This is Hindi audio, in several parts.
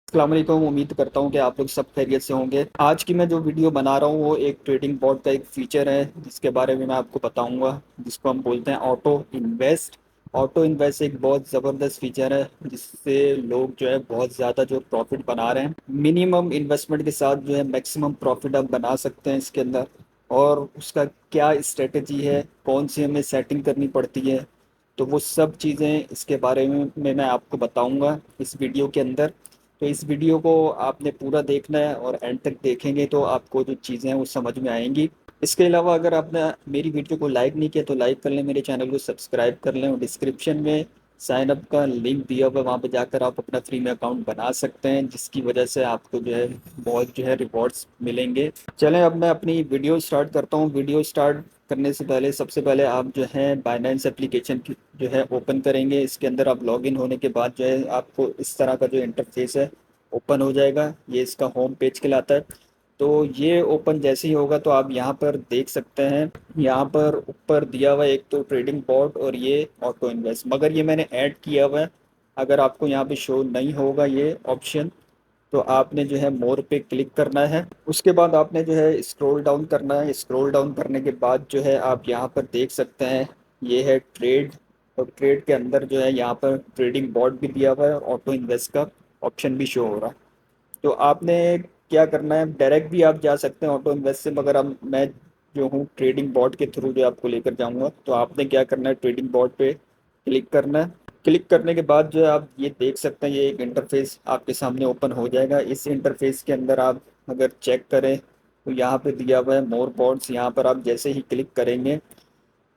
अस्सलाम वालेकुम। उम्मीद करता हूँ कि आप लोग सब खैरियत से होंगे। आज की मैं जो वीडियो बना रहा हूँ वो एक ट्रेडिंग बॉट का एक फीचर है जिसके बारे में मैं आपको बताऊंगा, जिसको हम बोलते हैं ऑटो इन्वेस्ट। ऑटो इन्वेस्ट एक बहुत ज़बरदस्त फीचर है जिससे लोग जो है बहुत ज़्यादा जो प्रॉफिट बना रहे हैं। मिनिमम इन्वेस्टमेंट के साथ जो है मैक्सिमम प्रॉफिट आप बना सकते हैं इसके अंदर। और उसका क्या स्ट्रेटजी है, कौन सी हमें सेटिंग करनी पड़ती है, तो वो सब चीज़ें इसके बारे में मैं आपको बताऊंगा इस वीडियो के अंदर। तो इस वीडियो को आपने पूरा देखना है और एंड तक देखेंगे तो आपको जो चीज़ें हैं वो समझ में आएंगी। इसके अलावा अगर आपने मेरी वीडियो को लाइक नहीं किया तो लाइक कर लें, मेरे चैनल को सब्सक्राइब कर लें और डिस्क्रिप्शन में साइन अप का लिंक दिया हुआ है, वहाँ पर जाकर आप अपना फ्री में अकाउंट बना सकते हैं, जिसकी वजह से आपको जो है बहुत जो है रिवॉर्ड्स मिलेंगे। चलें अब मैं अपनी वीडियो स्टार्ट करता हूँ। वीडियो स्टार्ट करने से पहले सबसे पहले आप जो है बाइनेंस एप्लीकेशन की जो है ओपन करेंगे। इसके अंदर आप लॉगिन होने के बाद जो है आपको इस तरह का जो इंटरफेस है ओपन हो जाएगा। ये इसका होम पेज कहलाता है। तो ये ओपन जैसे ही होगा तो आप यहाँ पर देख सकते हैं, यहाँ पर ऊपर दिया हुआ है एक तो ट्रेडिंग बॉट और ये ऑटो इन्वेस्ट, मगर ये मैंने ऐड किया हुआ है। अगर आपको यहाँ पे शो नहीं होगा ये ऑप्शन तो आपने जो है मोर पे क्लिक करना है। उसके बाद आपने जो है स्क्रॉल डाउन करना है। स्क्रॉल डाउन करने के बाद जो है आप यहाँ पर देख सकते हैं ये है ट्रेड। और ट्रेड के अंदर जो है यहाँ पर ट्रेडिंग बॉट भी दिया हुआ है और ऑटो इन्वेस्ट का ऑप्शन भी शो हो रहा है। तो आपने क्या करना है, डायरेक्ट भी आप जा सकते हैं ऑटो इन्वेस्ट से, मगर अब मैं जो हूँ ट्रेडिंग बॉट के थ्रू जो आपको लेकर जाऊँगा। तो आपने क्या करना है, ट्रेडिंग बॉट पे क्लिक करना है। क्लिक करने के बाद जो है आप ये देख सकते हैं, ये एक इंटरफेस आपके सामने ओपन हो जाएगा। इस इंटरफेस के अंदर आप अगर चेक करें तो यहाँ पे दिया हुआ है मोर बॉट्स। यहाँ पर आप जैसे ही क्लिक करेंगे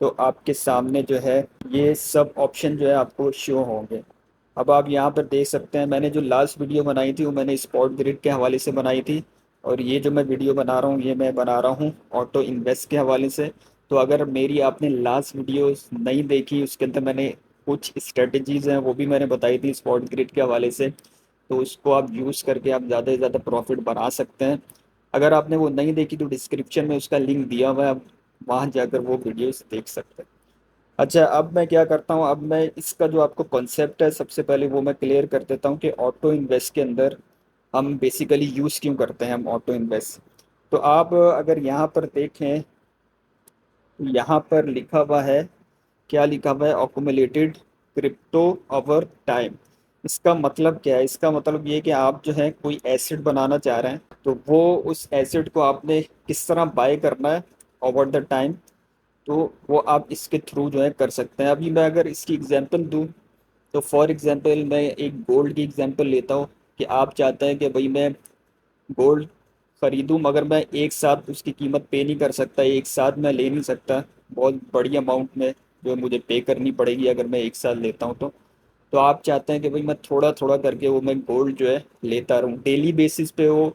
तो आपके सामने जो है ये सब ऑप्शन जो है आपको शो होंगे। अब आप यहाँ पर देख सकते हैं, मैंने जो लास्ट वीडियो बनाई थी वो मैंने स्पॉट ग्रिड के हवाले से बनाई थी, और ये जो मैं वीडियो बना रहा हूँ ये मैं बना रहा हूँ ऑटो इन्वेस्ट के हवाले से। तो अगर मेरी आपने लास्ट वीडियो नहीं देखी, उसके अंदर मैंने कुछ स्ट्रेटजीज हैं वो भी मैंने बताई थी स्पॉट ग्रिड के हवाले से, तो उसको आप यूज़ करके आप ज़्यादा से ज़्यादा प्रॉफिट बना सकते हैं। अगर आपने वो नहीं देखी तो डिस्क्रिप्शन में उसका लिंक दिया हुआ है, आप वहाँ जाकर वो वीडियोस देख सकते हैं। अच्छा, अब मैं क्या करता हूँ, अब मैं इसका जो आपको कॉन्सेप्ट है सबसे पहले वो मैं क्लियर कर देता हूँ कि ऑटो इन्वेस्ट के अंदर हम बेसिकली यूज़ क्यों करते हैं हम ऑटो इन्वेस्ट। तो आप अगर यहाँ पर देखें, यहाँ पर लिखा हुआ है, क्या लिखा हुआ है, अकोमोलेटेड क्रिप्टो ओवर टाइम। इसका मतलब क्या है, इसका मतलब ये है कि आप जो है कोई एसेट बनाना चाह रहे हैं तो वो उस एसेट को आपने किस तरह बाय करना है ओवर द टाइम, तो वो आप इसके थ्रू जो है कर सकते हैं। अभी मैं अगर इसकी एग्जांपल दूं तो फॉर एग्जांपल मैं एक गोल्ड की एग्जांपल लेता हूँ कि आप चाहते हैं कि भाई मैं गोल्ड खरीदूं, मगर मैं एक साथ उसकी कीमत पे नहीं कर सकता, एक साथ मैं ले नहीं सकता बहुत बड़ी अमाउंट में जो मुझे पे करनी पड़ेगी अगर मैं एक साथ लेता हूं तो आप चाहते हैं कि भाई मैं थोड़ा थोड़ा करके वो मैं गोल्ड जो है लेता रहूं, डेली बेसिस पे हो,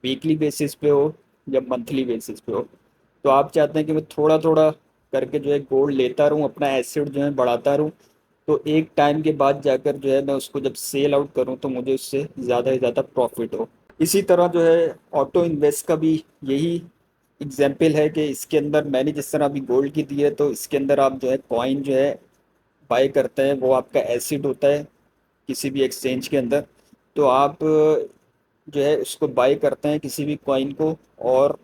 वीकली बेसिस पे हो या मंथली बेसिस पे हो। तो आप चाहते हैं कि मैं थोड़ा थोड़ा करके जो है गोल्ड लेता रहूं, अपना एसेट जो है बढ़ाता रहूं, तो एक टाइम के बाद जाकर जो है मैं उसको जब सेल आउट करूं तो मुझे उससे ज़्यादा से ज़्यादा प्रॉफिट हो। इसी तरह जो है ऑटो इन्वेस्ट का भी यही एग्जाम्पल है कि इसके अंदर मैंने जिस तरह अभी गोल्ड की दी है तो इसके अंदर आप जो है कॉइन जो है बाय करते हैं, वो आपका एसिड होता है किसी भी एक्सचेंज के अंदर। तो आप जो है उसको बाय करते हैं किसी भी कॉइन को, और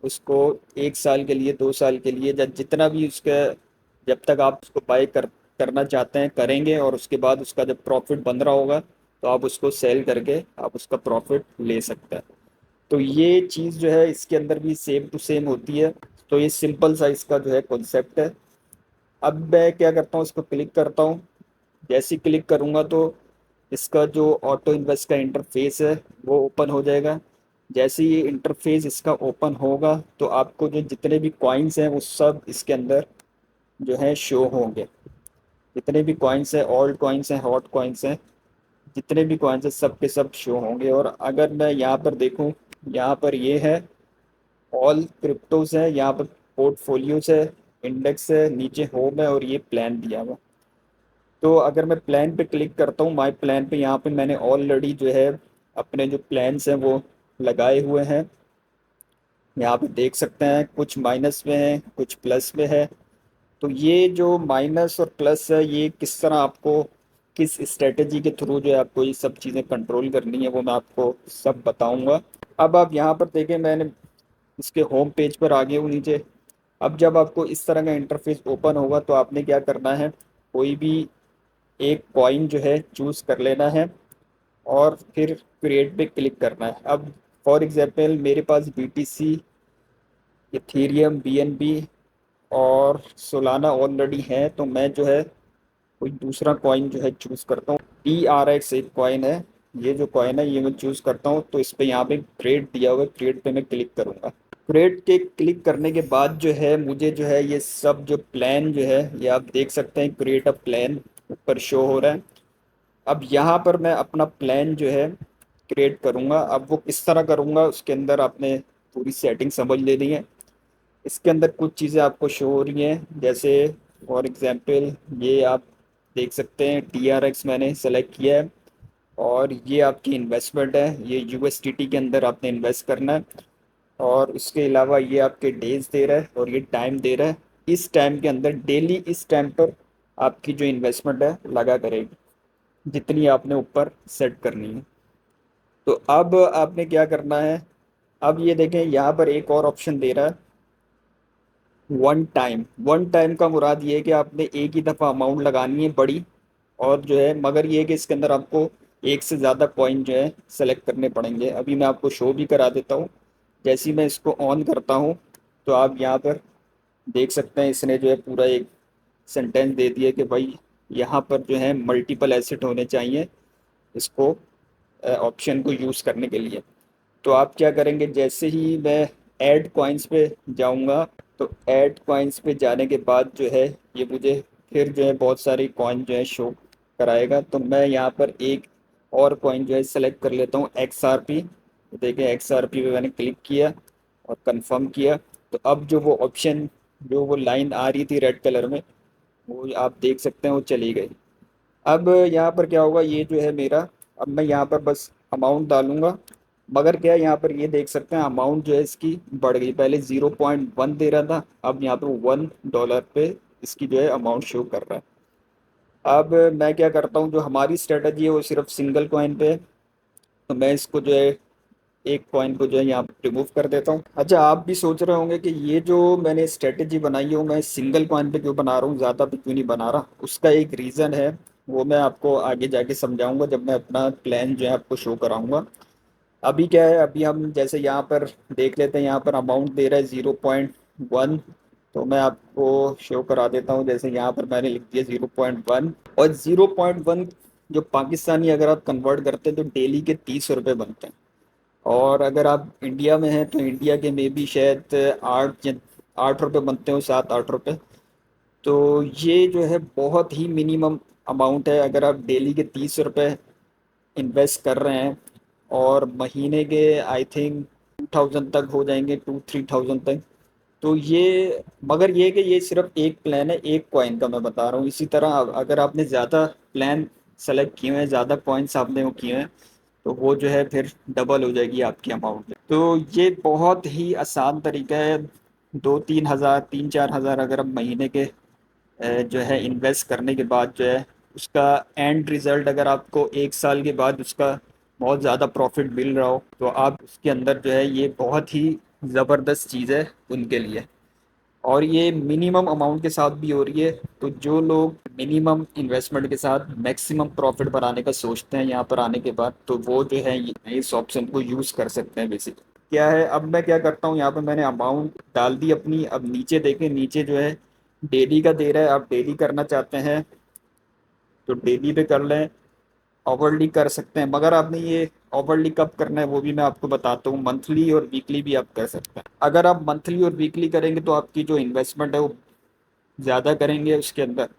उसको एक साल के लिए, 2 साल के लिए, या जितना भी उसका, जब तक आप उसको करना चाहते हैं करेंगे, और उसके बाद उसका जब प्रॉफिट बन रहा होगा तो आप उसको सेल करके आप उसका प्रॉफिट ले सकते हैं। तो ये चीज़ जो है इसके अंदर भी सेम टू सेम होती है। तो ये सिंपल सा इसका जो है कॉन्सेप्ट है। अब मैं क्या करता हूँ, इसको क्लिक करता हूँ। जैसे ही क्लिक करूँगा तो इसका जो ऑटो इन्वेस्ट का इंटरफेस है वो ओपन हो जाएगा। जैसे ही इंटरफेस इसका ओपन होगा तो आपको जो जितने भी कॉइन्स हैं वो सब इसके अंदर जो है शो होंगे। जितने भी कॉइन्स हैं, ओल्ड कॉइन्स हैं, हॉट कॉइन्स हैं, जितने भी कॉइन्स हैं सब के सब शो होंगे। और अगर मैं यहाँ पर देखूँ, यहाँ पर ये है ऑल क्रिप्टोज है, यहाँ पर पोर्टफोलियोज है, इंडेक्स है, नीचे होम है और ये प्लान दिया हुआ। तो अगर मैं प्लान पे क्लिक करता हूँ, माई प्लान पे, यहाँ पे मैंने ऑलरेडी जो है अपने जो प्लान्स हैं वो लगाए हुए हैं। यहाँ पे देख सकते हैं कुछ माइनस में है, कुछ प्लस में है। तो ये जो माइनस और प्लस है ये किस तरह आपको किस स्ट्रेटजी के थ्रू जो है आपको ये सब चीज़ें कंट्रोल करनी है वो मैं आपको सब बताऊंगा। अब आप यहाँ पर देखें, मैंने इसके होम पेज पर आ गए हूँ नीचे। अब जब आपको इस तरह का इंटरफेस ओपन होगा तो आपने क्या करना है, कोई भी एक कॉइन जो है चूज़ कर लेना है और फिर क्रिएट पे क्लिक करना है। अब फॉर एग्जांपल मेरे पास BTC, इथेरियम, BNB और सोलाना ऑलरेडी है, तो मैं जो है कोई दूसरा कॉइन जो है चूज़ करता हूँ। TRX एक कॉइन है, ये जो कॉइन है ये मैं चूज़ करता हूँ। तो इस पे यहाँ पे क्रिएट दिया हुआ है, क्रिएट पे मैं क्लिक करूँगा। क्रिएट के क्लिक करने के बाद जो है मुझे जो है ये सब जो प्लान जो है ये आप देख सकते हैं, क्रिएट अ प्लान ऊपर शो हो रहा है। अब यहाँ पर मैं अपना प्लान जो है क्रिएट करूँगा। अब वो किस तरह करूँगा उसके अंदर आपने पूरी सेटिंग समझ लेनी है। इसके अंदर कुछ चीज़ें आपको शो हो रही हैं, जैसे फॉर एग्जांपल ये आप देख सकते हैं TRX मैंने सेलेक्ट किया है और ये आपकी इन्वेस्टमेंट है, ये USDT के अंदर आपने इन्वेस्ट करना है। और इसके अलावा ये आपके डेज दे रहा है और ये टाइम दे रहा है। इस टाइम के अंदर डेली इस टाइम पर आपकी जो इन्वेस्टमेंट है लगा करेगी, जितनी आपने ऊपर सेट करनी है। तो अब आपने क्या करना है, अब ये देखें यहाँ पर एक और ऑप्शन दे रहा है, वन टाइम। वन टाइम का मुराद ये है कि आपने एक ही दफ़ा अमाउंट लगानी है बड़ी, और जो है मगर ये है कि इसके अंदर आपको एक से ज़्यादा कॉइन जो है सेलेक्ट करने पड़ेंगे। अभी मैं आपको शो भी करा देता हूँ। जैसे ही मैं इसको ऑन करता हूँ तो आप यहाँ पर देख सकते हैं इसने जो है पूरा एक सेंटेंस दे दिया कि भाई यहाँ पर जो है मल्टीपल एसेट होने चाहिए इसको ऑप्शन को यूज़ करने के लिए। तो आप क्या करेंगे, जैसे ही मैं ऐड कॉइन्स पे जाऊंगा तो ऐड कॉइन्स पे जाने के बाद जो है ये मुझे फिर जो है बहुत सारी कॉइन जो है शो कराएगा। तो मैं यहाँ पर एक और कॉइन जो है सेलेक्ट कर लेता हूँ, XRP। देखिए XRP पे मैंने क्लिक किया और कंफर्म किया। तो अब जो वो ऑप्शन, जो वो लाइन आ रही थी रेड कलर में, वो आप देख सकते हैं वो चली गई। अब यहाँ पर क्या होगा, ये जो है मेरा, अब मैं यहाँ पर बस अमाउंट डालूंगा। मगर क्या है, यहाँ पर ये देख सकते हैं अमाउंट जो है इसकी बढ़ गई। पहले 0.1 दे रहा था, अब यहाँ पर $1 पे इसकी जो है अमाउंट शो कर रहा है। अब मैं क्या करता हूँ, जो हमारी स्ट्रेटजी है वो सिर्फ सिंगल कॉइन पे है, तो मैं इसको जो है एक कॉइन को जो है यहाँ रिमूव कर देता हूँ। अच्छा, आप भी सोच रहे होंगे कि ये जो मैंने स्ट्रेटजी बनाई है वो मैं सिंगल कॉइन पे क्यों बना रहा हूँ, ज़्यादा पे क्यों नहीं बना रहा। उसका एक रीज़न है, वो मैं आपको आगे जाके समझाऊंगा जब मैं अपना प्लान जो है आपको शो कराऊंगा। अभी क्या है, अभी हम जैसे यहाँ पर देख लेते हैं, यहाँ पर अमाउंट दे रहा है 0.1। तो मैं आपको शो करा देता हूँ। जैसे यहाँ पर मैंने लिख दिया 0.1, और 0.1 जो पाकिस्तानी अगर आप कन्वर्ट करते हैं तो डेली के 30 रुपये बनते हैं। और अगर आप इंडिया में हैं तो इंडिया के में भी शायद 8 रुपये बनते हो, 7-8 रुपये। तो ये जो है बहुत ही मिनिमम अमाउंट है। अगर आप डेली के 30 रुपये इन्वेस्ट कर रहे हैं और महीने के आई थिंक 2000 तक हो जाएंगे, 2-3 थाउजेंड तक। तो ये, मगर ये कि ये सिर्फ एक प्लान है, एक कॉइन का मैं बता रहा हूँ। इसी तरह अगर आपने ज़्यादा प्लान सेलेक्ट किए हैं, ज़्यादा कॉइन्स आपने वो किए हैं, तो वो जो है फिर डबल हो जाएगी आपकी अमाउंट। तो ये बहुत ही आसान तरीका है। 2-3 हज़ार, 3-4 हज़ार अगर आप महीने के जो है इन्वेस्ट करने के बाद जो है उसका एंड रिज़ल्ट, अगर आपको 1 साल के बाद उसका बहुत ज़्यादा प्रॉफिट मिल रहा हो, तो आप उसके अंदर जो है ये बहुत ही ज़बरदस्त चीज़ है उनके लिए। और ये मिनिमम अमाउंट के साथ भी हो रही है। तो जो लोग मिनिमम इन्वेस्टमेंट के साथ मैक्सिमम प्रॉफिट बनाने का सोचते हैं यहाँ पर आने के बाद, तो वो जो है इस ऑप्शन को यूज़ कर सकते हैं। बेसिकली क्या है, अब मैं क्या करता हूँ, यहाँ पर मैंने अमाउंट डाल दी अपनी। अब नीचे देखें, नीचे जो है डेली का दे रहा है। आप डेली करना चाहते हैं तो डेली पे कर लें, ओवरली कर सकते हैं। मगर आपने ये ओवरली कब करना है वो भी मैं आपको बताता हूँ। मंथली और वीकली भी आप कर सकते हैं। अगर आप मंथली और वीकली करेंगे तो आपकी जो इन्वेस्टमेंट है वो ज़्यादा करेंगे उसके अंदर।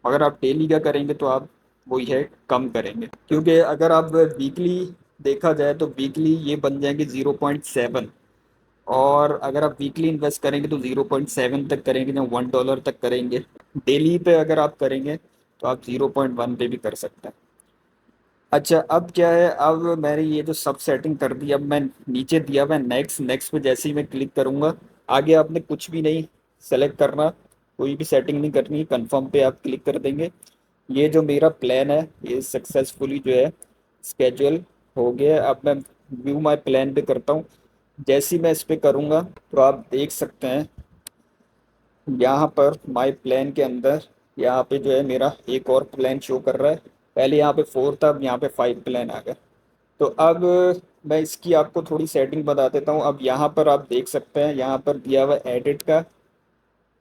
अगर आप डेली का करेंगे तो आप वही है कम करेंगे, क्योंकि अगर आप वीकली देखा जाए तो वीकली ये बन जाएंगे 0.7। और अगर आप वीकली इन्वेस्ट करेंगे तो 0.7 तक करेंगे या $1 तक करेंगे। डेली पे अगर आप करेंगे तो आप 0.1 पे भी कर सकते हैं। अच्छा, अब क्या है, अब मैंने ये जो सब सेटिंग कर दी, अब मैं नीचे दिया हुआ नेक्स्ट, नेक्स्ट पे जैसे ही मैं क्लिक करूँगा, आगे आपने कुछ भी नहीं सेलेक्ट करना, कोई भी सेटिंग नहीं करनी, कंफर्म पे आप क्लिक कर देंगे। ये जो मेरा प्लान है ये सक्सेसफुली जो है स्केड्यूल हो गया है। अब मैं व्यू माई प्लान पे करता हूँ। जैसे ही मैं इस पे करूँगा तो आप देख सकते हैं यहाँ पर माई प्लान के अंदर यहाँ पे जो है मेरा एक और प्लान शो कर रहा है। पहले यहाँ पे 4 था, अब यहाँ पे 5 प्लान आ गया। तो अब मैं इसकी आपको थोड़ी सेटिंग बता देता हूँ। अब यहाँ पर आप देख सकते हैं, यहाँ पर दिया हुआ एडिट का,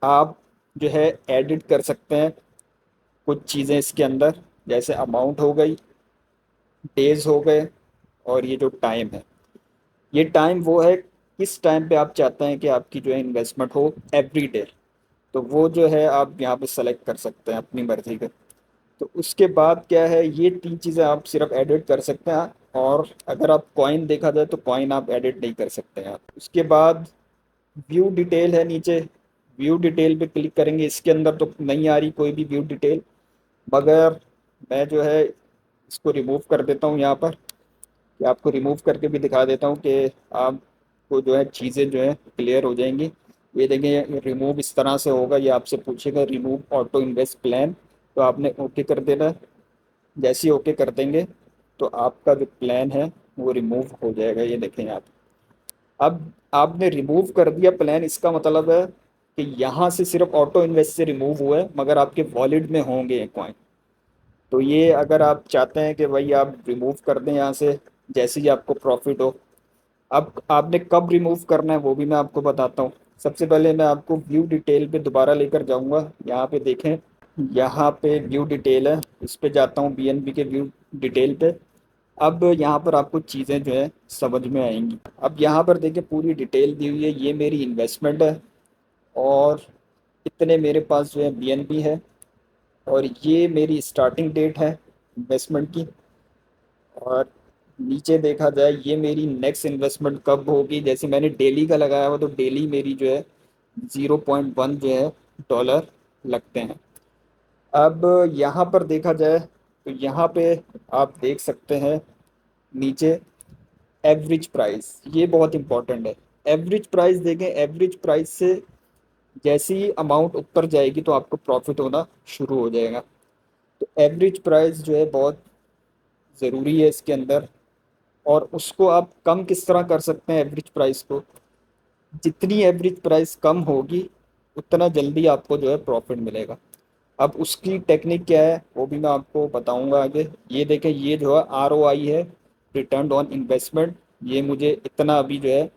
आप जो है एडिट कर सकते हैं कुछ चीज़ें इसके अंदर, जैसे अमाउंट हो गई, डेज हो गए, और ये जो टाइम है, ये टाइम वो है किस टाइम पे आप चाहते हैं कि आपकी जो है इन्वेस्टमेंट हो एवरी डे। तो वो जो है आप यहाँ पे सेलेक्ट कर सकते हैं अपनी मर्जी का। तो उसके बाद क्या है, ये 3 चीज़ें आप सिर्फ एडिट कर सकते हैं। और अगर आप कॉइन देखा जाए तो कॉइन आप एडिट नहीं कर सकते हैं आप। उसके बाद व्यू डिटेल है नीचे, व्यू डिटेल पे क्लिक करेंगे। इसके अंदर तो नहीं आ रही कोई भी व्यू डिटेल, मगर मैं जो है इसको रिमूव कर देता हूँ यहाँ पर, कि आपको रिमूव करके भी दिखा देता हूँ कि आपको जो है चीज़ें जो है क्लियर हो जाएंगी। ये देखें, रिमूव इस तरह से होगा, ये आपसे पूछेगा रिमूव ऑटो इन्वेस्ट प्लान, तो आपने ओके कर देना है। जैसे ही ओके कर देंगे तो आपका जो प्लान है वो रिमूव हो जाएगा। ये देखें आप, अब आपने रिमूव कर दिया प्लान, इसका मतलब है कि यहाँ से सिर्फ ऑटो इन्वेस्ट से रिमूव हुआ है, मगर आपके वॉलेट में होंगे ये कॉइन। तो ये अगर आप चाहते हैं कि भाई आप रिमूव कर दें यहाँ से जैसे ही आपको प्रॉफिट हो, अब आपने कब रिमूव करना है वो भी मैं आपको बताता हूँ। सबसे पहले मैं आपको व्यू डिटेल पे दोबारा लेकर जाऊँगा। यहाँ पे देखें, यहाँ पे व्यू डिटेल है, इस पे जाता हूँ बीएनबी के व्यू डिटेल पे। अब यहाँ पर आपको चीज़ें जो है समझ में आएंगी। अब यहाँ पर देखिए पूरी डिटेल दी हुई है, ये मेरी इन्वेस्टमेंट है और इतने मेरे पास जो है बीएनबी है, और ये मेरी स्टार्टिंग डेट है इन्वेस्टमेंट की। और नीचे देखा जाए ये मेरी नेक्स्ट इन्वेस्टमेंट कब होगी, जैसे मैंने डेली का लगाया हुआ तो डेली मेरी जो है 0.1 जो है डॉलर लगते हैं। अब यहाँ पर देखा जाए तो यहाँ पे आप देख सकते हैं नीचे एवरेज प्राइस, ये बहुत इंपॉर्टेंट है। एवरेज प्राइस देखें, एवरेज प्राइस से जैसी ही अमाउंट ऊपर जाएगी तो आपको प्रॉफिट होना शुरू हो जाएगा। तो एवरेज प्राइस जो है बहुत ज़रूरी है इसके अंदर। और उसको आप कम किस तरह कर सकते हैं एवरेज प्राइस को, जितनी एवरेज प्राइस कम होगी उतना जल्दी आपको जो है प्रॉफिट मिलेगा। अब उसकी टेक्निक क्या है वो भी मैं आपको बताऊंगा आगे। ये देखें, ये जो है ROI है, रिटर्न ऑन इन्वेस्टमेंट, ये मुझे इतना अभी जो है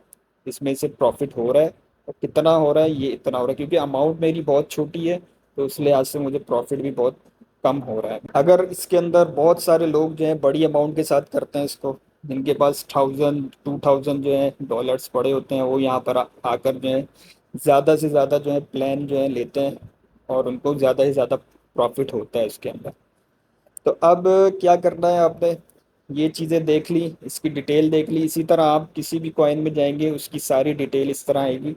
इसमें से प्रॉफिट हो रहा है। और कितना हो रहा है, ये इतना हो रहा है, क्योंकि अमाउंट मेरी बहुत छोटी है तो इस लिहाज से मुझे प्रॉफिट भी बहुत कम हो रहा है। अगर इसके अंदर बहुत सारे लोग जो हैं बड़ी अमाउंट के साथ करते हैं इसको, जिनके पास 1000 2000 जो है डॉलर्स पड़े होते हैं, वो यहाँ पर आकर जो है ज़्यादा से ज़्यादा जो है प्लान जो है लेते हैं, और उनको ज़्यादा से ज़्यादा प्रॉफिट होता है इसके अंदर। तो अब क्या करना है आपने, ये चीज़ें देख ली, इसकी डिटेल देख ली। इसी तरह आप किसी भी कॉइन में जाएंगे उसकी सारी डिटेल इस तरह आएगी।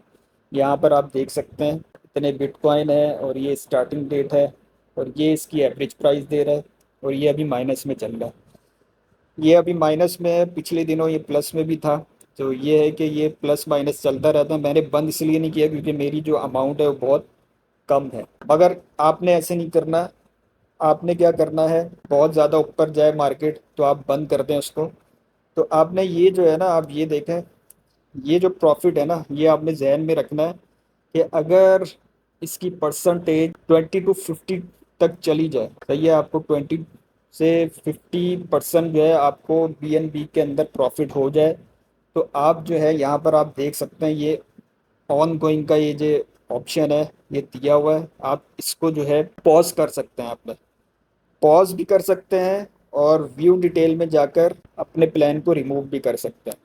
यहाँ पर आप देख सकते हैं इतने बिटकॉइन है, और ये स्टार्टिंग डेट है, और ये इसकी एवरेज प्राइस दे रहा है, और ये अभी माइनस में चल रहा है। ये अभी माइनस में है, पिछले दिनों ये प्लस में भी था। तो ये है कि ये प्लस माइनस चलता रहता है। मैंने बंद इसलिए नहीं किया क्योंकि मेरी जो अमाउंट है वो बहुत कम है। मगर आपने ऐसे नहीं करना, आपने क्या करना है, बहुत ज़्यादा ऊपर जाए मार्केट तो आप बंद कर दें उसको। तो आपने ये जो है ना, आप ये देखें, ये जो प्रॉफिट है ना, ये आपने जहन में रखना है कि अगर इसकी परसेंटेज 20 to 50 तक चली जाए, सही है, आपको 20 से 50% जो है आपको बीएनबी के अंदर प्रॉफिट हो जाए, तो आप जो है यहाँ पर आप देख सकते हैं ये ऑन गोइंग का ये जो ऑप्शन है ये दिया हुआ है, आप इसको जो है पॉज कर सकते हैं। आप पॉज भी कर सकते हैं और व्यू डिटेल में जाकर अपने प्लान को रिमूव भी कर सकते हैं।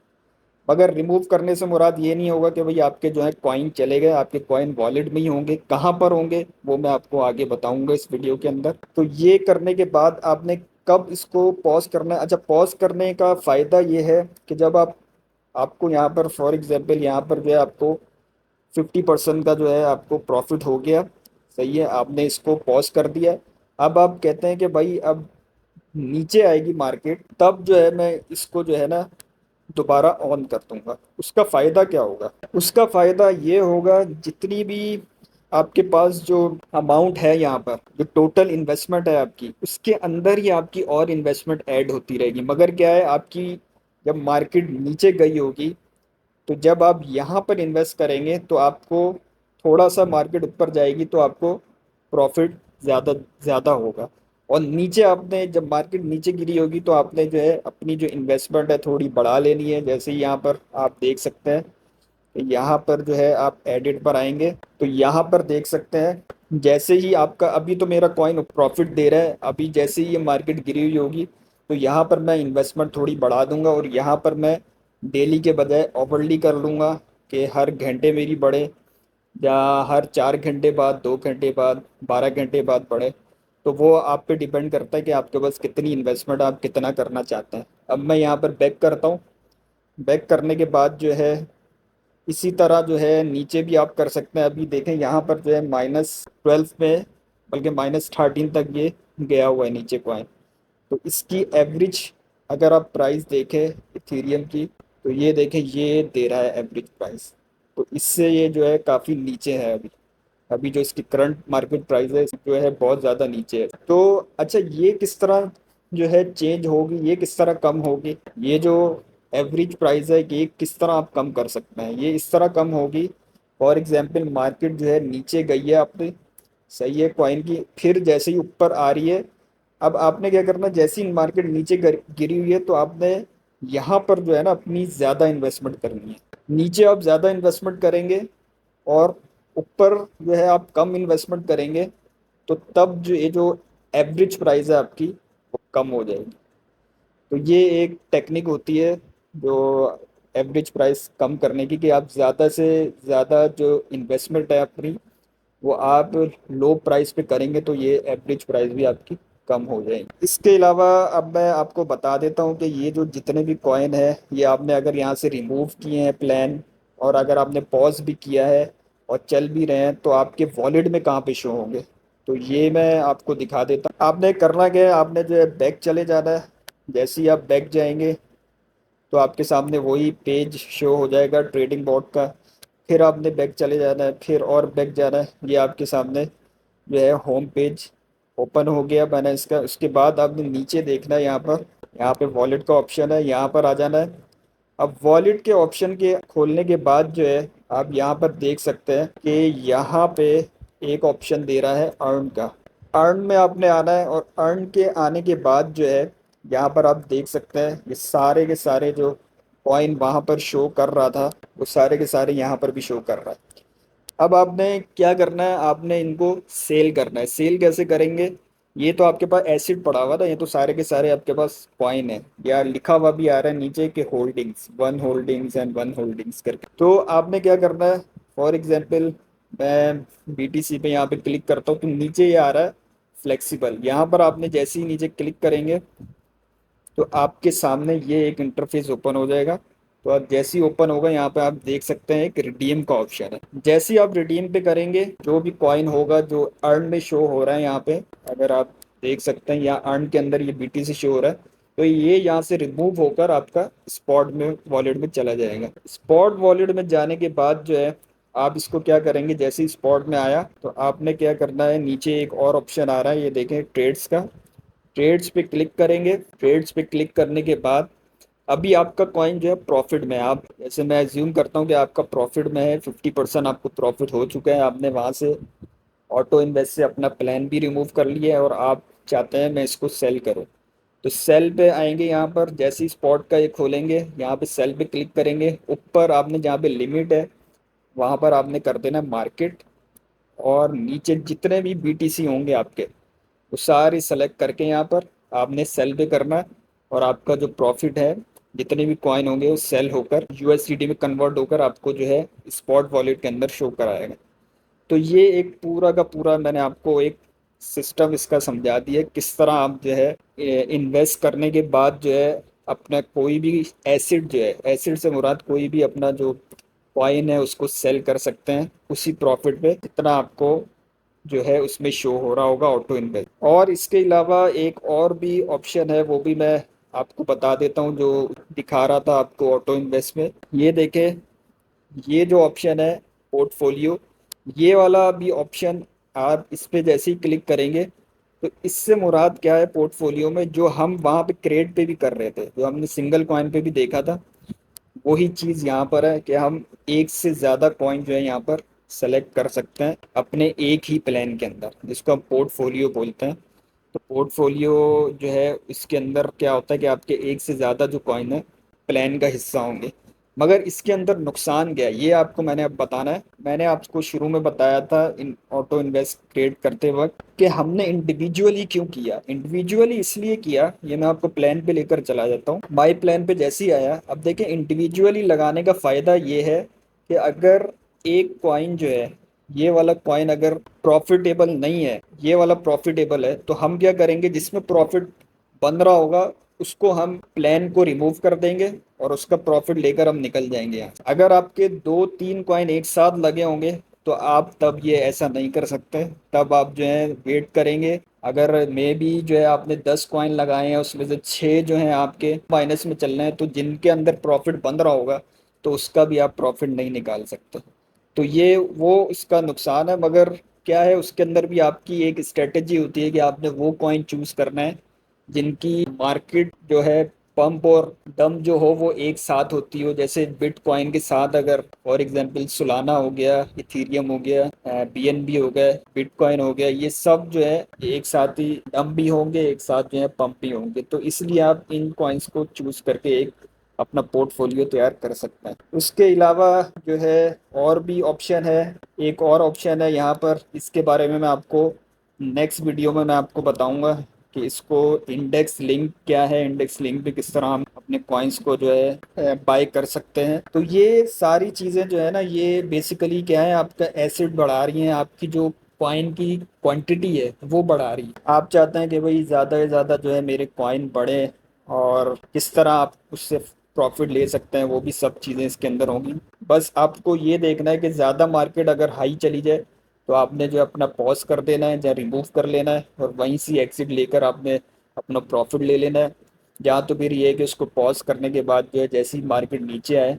मगर रिमूव करने से मुराद ये नहीं होगा कि भाई आपके जो है कॉइन चले गए, आपके कॉइन वॉलेट में ही होंगे। कहाँ पर होंगे वो मैं आपको आगे बताऊंगा इस वीडियो के अंदर। तो ये करने के बाद आपने कब इसको पॉज करना है, अच्छा पॉज करने का फ़ायदा ये है कि जब आपको यहाँ पर फॉर एग्जांपल यहाँ पर जो है आपको 50% का जो है आपको प्रॉफिट हो गया, सही है, आपने इसको पॉज कर दिया। अब आप कहते हैं कि भाई अब नीचे आएगी मार्केट, तब जो है मैं इसको जो है ना दोबारा ऑन कर दूंगा। उसका फ़ायदा क्या होगा, उसका फ़ायदा ये होगा जितनी भी आपके पास जो अमाउंट है यहाँ पर, जो टोटल इन्वेस्टमेंट है आपकी, उसके अंदर ही आपकी और इन्वेस्टमेंट ऐड होती रहेगी। मगर क्या है, आपकी जब मार्केट नीचे गई होगी, तो जब आप यहाँ पर इन्वेस्ट करेंगे तो आपको, थोड़ा सा मार्केट ऊपर जाएगी तो आपको प्रॉफिट ज़्यादा ज़्यादा होगा। और नीचे आपने, जब मार्केट नीचे गिरी होगी तो आपने जो है अपनी जो इन्वेस्टमेंट है थोड़ी बढ़ा लेनी है। जैसे यहाँ पर आप देख सकते हैं, यहाँ पर जो है आप एडिट पर आएंगे तो यहाँ पर देख सकते हैं, जैसे ही आपका, अभी तो मेरा कॉइन प्रॉफिट दे रहा है, अभी जैसे ही ये मार्केट गिरी हुई होगी तो यहाँ पर मैं इन्वेस्टमेंट थोड़ी बढ़ा दूंगा और यहाँ पर मैं डेली के बजाय ओवरली कर लूँगा कि हर घंटे मेरी बढ़े, या हर 4 घंटे बाद, 2 घंटे बाद, 12 घंटे बाद बढ़े। तो वो आप पे डिपेंड करता है कि आपके पास कितनी इन्वेस्टमेंट, आप कितना करना चाहते हैं। अब मैं यहाँ पर बैक करता हूँ। बैक करने के बाद जो है, इसी तरह जो है नीचे भी आप कर सकते हैं। अभी देखें यहाँ पर जो है -12 में, बल्कि -13 तक ये गया हुआ है नीचे कॉइन। तो इसकी एवरेज अगर आप प्राइस देखें इथेरियम की, तो ये देखें ये दे रहा है एवरेज प्राइस। तो इससे ये जो है काफ़ी नीचे है अभी। अभी जो इसकी करंट मार्केट प्राइस है जो है बहुत ज़्यादा नीचे है। तो अच्छा, ये किस तरह जो है चेंज होगी, ये किस तरह कम होगी, ये जो एवरेज प्राइस है ये किस तरह आप कम कर सकते हैं? ये इस तरह कम होगी, फॉर एग्जांपल मार्केट जो है नीचे गई है आपने, सही है, कॉइन की, फिर जैसे ही ऊपर आ रही है, अब आपने क्या करना, जैसे ही मार्केट नीचे गिरी हुई है तो आपने यहाँ पर जो है ना अपनी ज़्यादा इन्वेस्टमेंट करनी है। नीचे आप ज़्यादा इन्वेस्टमेंट करेंगे और ऊपर जो है आप कम इन्वेस्टमेंट करेंगे, तो तब जो ये जो एवरेज प्राइस है आपकी वो कम हो जाएगी। तो ये एक टेक्निक होती है जो एवरेज प्राइस कम करने की, कि आप ज़्यादा से ज़्यादा जो इन्वेस्टमेंट है अपनी, वो आप लो प्राइस पे करेंगे तो ये एवरेज प्राइस भी आपकी कम हो जाएगी। इसके अलावा अब मैं आपको बता देता हूँ कि ये जो जितने भी कॉइन है, ये आपने अगर यहाँ से रिमूव किए हैं प्लान, और अगर आपने पॉज भी किया है और चल भी रहे हैं, तो आपके वॉलेट में कहाँ पे शो होंगे। तो ये मैं आपको दिखा देता हूँ। आपने करना क्या है, आपने जो है बैक चले जाना है। जैसे ही आप बैक जाएंगे तो आपके सामने वही पेज शो हो जाएगा ट्रेडिंग बॉट का। फिर आपने बैक चले जाना है, फिर और बैक जाना है, ये आपके सामने जो है होम पेज ओपन हो गया मैंने इसका। उसके बाद आपने नीचे देखना है, यहाँ पर, यहाँ पे वॉलेट का ऑप्शन है, यहाँ पर आ जाना है। अब वॉलेट के ऑप्शन के खोलने के बाद जो है आप यहाँ पर देख सकते हैं कि यहाँ पे एक ऑप्शन दे रहा है अर्न का। अर्न में आपने आना है, और अर्न के आने के बाद जो है यहाँ पर आप देख सकते हैं ये सारे के सारे जो कॉइन वहाँ पर शो कर रहा था, वो सारे के सारे यहाँ पर भी शो कर रहा है। अब आपने क्या करना है, आपने इनको सेल करना है। सेल कैसे करेंगे, ये तो आपके पास एसिड पड़ा हुआ था, ये तो सारे के सारे आपके पास कॉइन है, या लिखा हुआ भी आ रहा है नीचे के होल्डिंग्स, 1 होल्डिंग्स एंड 1 होल्डिंग्स करके। तो आपने क्या करना है, फॉर एग्जांपल मैं बीटीसी पे यहाँ पे क्लिक करता हूँ तो नीचे ये आ रहा है फ्लेक्सिबल। यहाँ पर आपने जैसे ही नीचे क्लिक करेंगे तो आपके सामने ये एक इंटरफेस ओपन हो जाएगा। तो आप जैसे ही ओपन होगा, यहाँ पे आप देख सकते हैं एक रिडीम का ऑप्शन है। जैसे ही आप रिडीम पे करेंगे, जो भी कॉइन होगा जो अर्न में शो हो रहा है यहाँ पे, अगर आप देख सकते हैं यहाँ अर्न के अंदर ये बीटीसी शो हो रहा है, तो ये यहाँ से रिमूव होकर आपका स्पॉट में वॉलेट में चला जाएगा। स्पॉट वॉलेट में जाने के बाद जो है आप इसको क्या करेंगे, जैसे ही स्पॉट में आया तो आपने क्या करना है, नीचे एक और ऑप्शन आ रहा है, ये देखें ट्रेड्स का। ट्रेड्स पे क्लिक करेंगे। ट्रेड्स पे क्लिक करने के बाद अभी आपका कॉइन जो है प्रॉफिट में है। आप, जैसे मैं एज्यूम करता हूँ कि आपका प्रॉफिट में है, 50% आपको प्रॉफिट हो चुका है, आपने वहाँ से ऑटो इन्वेस्ट से अपना प्लान भी रिमूव कर लिया है और आप चाहते हैं मैं इसको सेल करूँ। तो सेल पे आएंगे, यहाँ पर जैसे ही स्पॉट का ये खोलेंगे, यहाँ पे सेल पे क्लिक करेंगे। ऊपर आपने जहाँ पे लिमिट है वहाँ पर आपने कर देना मार्केट, और नीचे जितने भी बीटीसी होंगे आपके, वो सारी सेलेक्ट करके यहाँ पर आपने सेल पे करना है। और आपका जो प्रॉफिट है, जितने भी कॉइन होंगे वो सेल होकर यूएसडीटी में कन्वर्ट होकर आपको जो है स्पॉट वॉलेट के अंदर शो कराएगा। तो ये एक पूरा का पूरा मैंने आपको एक सिस्टम इसका समझा दिया, किस तरह आप जो है इन्वेस्ट करने के बाद जो है अपना कोई भी एसिड, जो है एसिड से मुराद कोई भी अपना जो कॉइन है उसको सेल कर सकते हैं उसी प्रॉफिट पे, जितना आपको जो है उसमें शो हो रहा होगा ऑटो इन्वेस्ट। और इसके अलावा एक और भी ऑप्शन है, वो भी मैं आपको बता देता हूँ, जो दिखा रहा था आपको ऑटो इन्वेस्ट में। ये देखें, ये जो ऑप्शन है पोर्टफोलियो, ये वाला भी ऑप्शन आप इस पे जैसे ही क्लिक करेंगे तो इससे मुराद क्या है, पोर्टफोलियो में जो हम वहाँ पे क्रेड पे भी कर रहे थे, जो हमने सिंगल कॉइन पे भी देखा था, वही चीज़ यहाँ पर है कि हम एक से ज़्यादा कॉइन जो है यहाँ पर सेलेक्ट कर सकते हैं अपने एक ही प्लान के अंदर, जिसको हम पोर्टफोलियो बोलते हैं। तो पोर्टफोलियो जो है इसके अंदर क्या होता है कि आपके एक से ज़्यादा जो कॉइन है प्लान का हिस्सा होंगे। मगर इसके अंदर नुकसान क्या है ये आपको मैंने अब बताना है। मैंने आपको शुरू में बताया था इन ऑटो इन्वेस्ट क्रिएट करते वक्त कि हमने इंडिविजुअली क्यों किया। इंडिविजुअली इसलिए किया, ये मैं आपको प्लान पे लेकर चला जाता हूँ। माई प्लान पे जैसे ही आया, अब देखें इंडिविजुअली लगाने का फ़ायदा ये है कि अगर एक कॉइन जो है, ये वाला कॉइन अगर प्रॉफिटेबल नहीं है, ये वाला प्रॉफिटेबल है, तो हम क्या करेंगे, जिसमें प्रॉफिट बन रहा होगा उसको हम प्लान को रिमूव कर देंगे और उसका प्रॉफिट लेकर हम निकल जाएंगे यहाँ। अगर आपके दो तीन कॉइन एक साथ लगे होंगे तो आप तब ये ऐसा नहीं कर सकते, तब आप जो है वेट करेंगे। अगर मे बी जो है आपने 10 कॉइन लगाए हैं उसमें से 6 जो हैं आपके माइनस में चल रहे हैं, तो जिनके अंदर प्रॉफिट बन रहा होगा तो उसका भी आप प्रॉफिट नहीं निकाल सकते। तो ये वो इसका नुकसान है। मगर क्या है, उसके अंदर भी आपकी एक स्ट्रेटेजी होती है कि आपने वो कॉइन चूज करना है जिनकी मार्केट जो है पंप और डम जो हो वो एक साथ होती हो। जैसे बिटकॉइन के साथ अगर फॉर एग्जांपल सुलाना हो गया, इथीरियम हो गया, बीएनबी हो गया, बिटकॉइन हो गया, ये सब जो है एक साथ ही डम भी होंगे, एक साथ जो है पंप भी होंगे। तो इसलिए आप इन कॉइन्स को चूज करके एक अपना पोर्टफोलियो तैयार कर सकते हैं। उसके अलावा जो है और भी ऑप्शन है। एक और ऑप्शन है यहाँ पर, इसके बारे में मैं आपको नेक्स्ट वीडियो में मैं आपको बताऊंगा कि इसको इंडेक्स लिंक क्या है, इंडेक्स लिंक पे किस तरह हम अपने कॉइन्स को जो है बाय कर सकते हैं। तो ये सारी चीज़ें जो है ना, ये बेसिकली क्या है, आपका एसेट बढ़ा रही हैं, आपकी जो कॉइन की क्वांटिटी है वो बढ़ा रही है। आप चाहते हैं कि भाई ज़्यादा से ज़्यादा जो है मेरे कॉइन बढ़े, और किस तरह आप उससे प्रॉफिट ले सकते हैं, वो भी सब चीज़ें इसके अंदर होंगी। बस आपको ये देखना है कि ज़्यादा मार्केट अगर हाई चली जाए तो आपने जो अपना पॉज कर देना है या रिमूव कर लेना है, और वहीं से एग्जिट लेकर आपने अपना प्रॉफिट ले लेना है। या तो फिर ये है कि उसको पॉज करने के बाद जो है जैसे ही मार्केट नीचे आए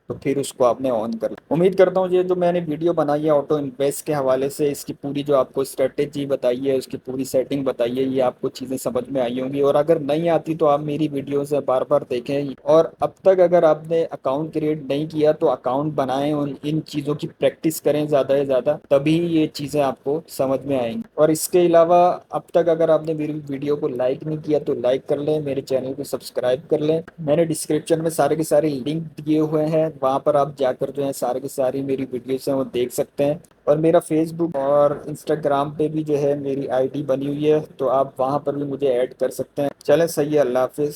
तो फिर उसको आपने ऑन कर लिया। उम्मीद करता हूँ ये जो मैंने वीडियो बनाई है ऑटो इन्वेस्ट के हवाले से, इसकी पूरी जो आपको स्ट्रेटेजी बताई है, उसकी पूरी सेटिंग बताई है, ये आपको चीज़ें समझ में आई होंगी। और अगर नहीं आती तो आप मेरी वीडियो से बार बार देखें, और अब तक अगर आपने अकाउंट क्रिएट नहीं किया तो अकाउंट बनाएं और इन चीज़ों की प्रैक्टिस करें ज़्यादा से ज़्यादा, तभी ये चीज़ें आपको समझ में आएंगी। और इसके अलावा अब तक अगर आपने मेरी वीडियो को लाइक नहीं किया तो लाइक कर लें, मेरे चैनल को सब्सक्राइब कर लें। मैंने डिस्क्रिप्शन में सारे के सारे लिंक दिए हुए हैं, वहाँ पर आप जाकर जो है सारे की सारी मेरी वीडियोस हैं वो देख सकते हैं। और मेरा फेसबुक और इंस्टाग्राम पे भी जो है मेरी आईडी बनी हुई है, तो आप वहाँ पर भी मुझे ऐड कर सकते हैं। चलें, सही है, अल्लाह हाफिज़।